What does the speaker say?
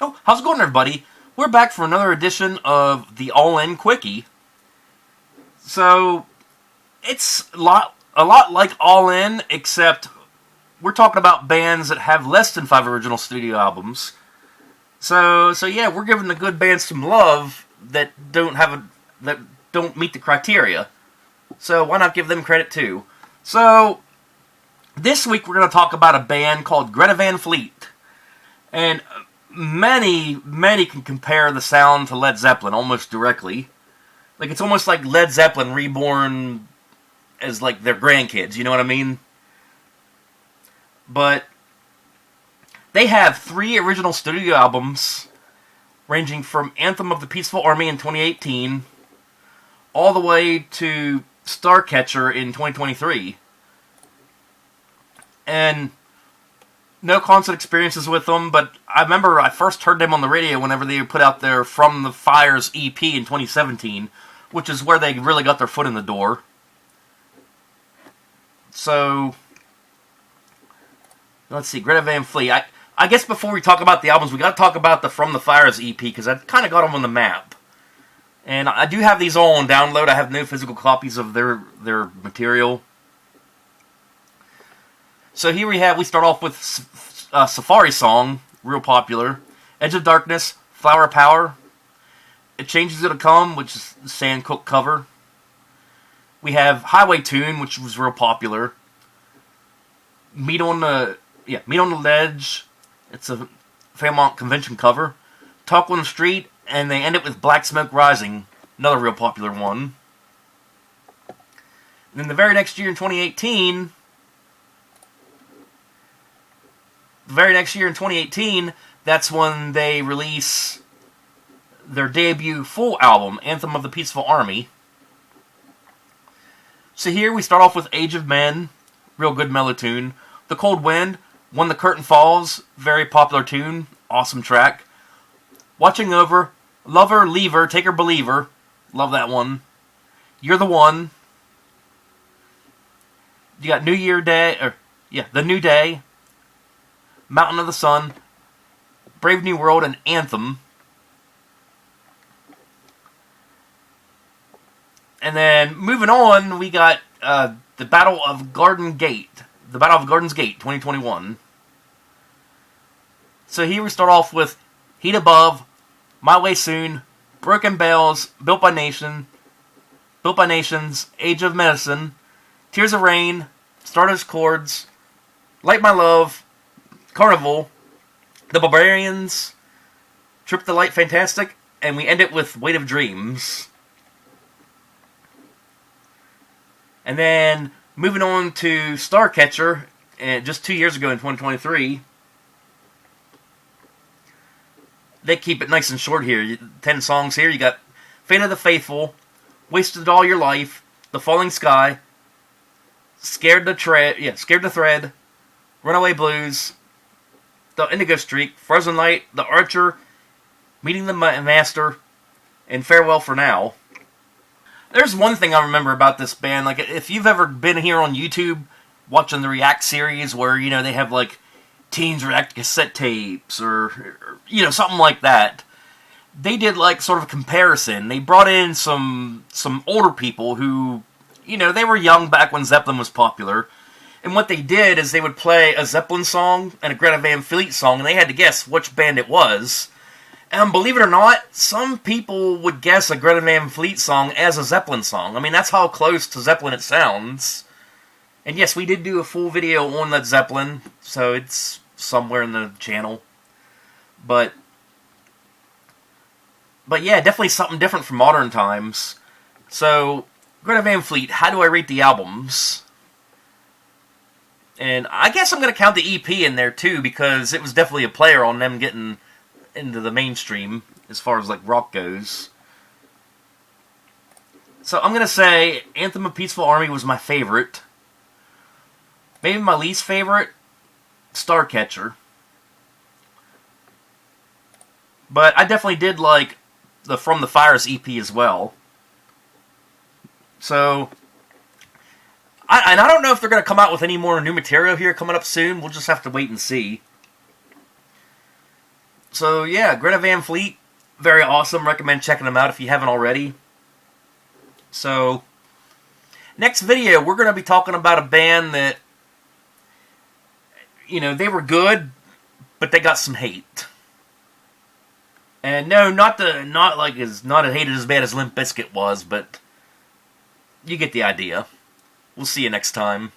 Oh, how's it going, everybody? We're back for another edition of the All-In Quickie. So, it's a lot like All-In, except we're talking about bands that have less than 5 original studio albums. So yeah, we're giving the good bands some love that don't meet the criteria. So why not give them credit too? So this week we're going to talk about a band called Greta Van Fleet, and many can compare the sound to Led Zeppelin almost directly. Like, it's almost like Led Zeppelin reborn as like their grandkids. You know what I mean? But they have 3 original studio albums, ranging from Anthem of the Peaceful Army in 2018, all the way to Starcatcher in 2023. And no concert experiences with them, but I remember I first heard them on the radio whenever they put out their From the Fires EP in 2017, which is where they really got their foot in the door. So, let's see, Greta Van Fleet. I guess before we talk about the albums, we got to talk about the From the Fires EP, because I kind of got them on the map. And I do have these all on download. I have no physical copies of their material. So here we start off with Safari Song, real popular. Edge of Darkness, Flower Power. It Changes to Come, which is the Sam Cooke cover. We have Highway Tune, which was real popular. Meet on the Ledge. It's a Fairmont Convention cover. Talk on the Street, and they end it with Black Smoke Rising, another real popular one. And then the very next year in 2018, that's when they release their debut full album, Anthem of the Peaceful Army. So here we start off with Age of Men, real good mellow tune. The Cold Wind, When the Curtain Falls, very popular tune, awesome track. Watching Over, Lover, Leaver, Taker, Believer, love that one. You're the One. You got The New Day, Mountain of the Sun, Brave New World, and Anthem. And then, moving on, we got the Battle of Garden's Gate, 2021. So here we start off with Heat Above, My Way Soon, Broken Bells, Built by Nations, Age of Medicine, Tears of Rain, Stardust Chords, Light My Love, Carnival, The Barbarians, Trip the Light Fantastic, and we end it with Weight of Dreams. And then, moving on to Starcatcher, just 2 years ago in 2023, they keep it nice and short here. 10 songs here. You got Fate of the Faithful, Wasted All Your Life, The Falling Sky, Scared to Thread, Runaway Blues, The Indigo Streak, Frozen Light, The Archer, Meeting the Master, and Farewell for Now. There's one thing I remember about this band. Like, if you've ever been here on YouTube watching the React series where, they have, like, Teens React cassette tapes or something like that, they did, like, sort of a comparison. They brought in some older people who, they were young back when Zeppelin was popular. And what they did is they would play a Zeppelin song and a Greta Van Fleet song, and they had to guess which band it was. And believe it or not, some people would guess a Greta Van Fleet song as a Zeppelin song. I mean, that's how close to Zeppelin it sounds. And yes, we did do a full video on Led Zeppelin, so it's somewhere in the channel. But yeah, definitely something different from modern times. So, Greta Van Fleet, how do I rate the albums? And I guess I'm going to count the EP in there too, because it was definitely a player on them getting into the mainstream as far as like rock goes. So I'm going to say Anthem of Peaceful Army was my favorite. Maybe my least favorite, Starcatcher. But I definitely did like the From the Fires EP as well. So, I don't know if they're going to come out with any more new material here coming up soon. We'll just have to wait and see. So yeah, Greta Van Fleet, very awesome. Recommend checking them out if you haven't already. So, next video, we're going to be talking about a band that, they were good, but they got some hate. And no, not hated as bad as Limp Bizkit was, but you get the idea. We'll see you next time.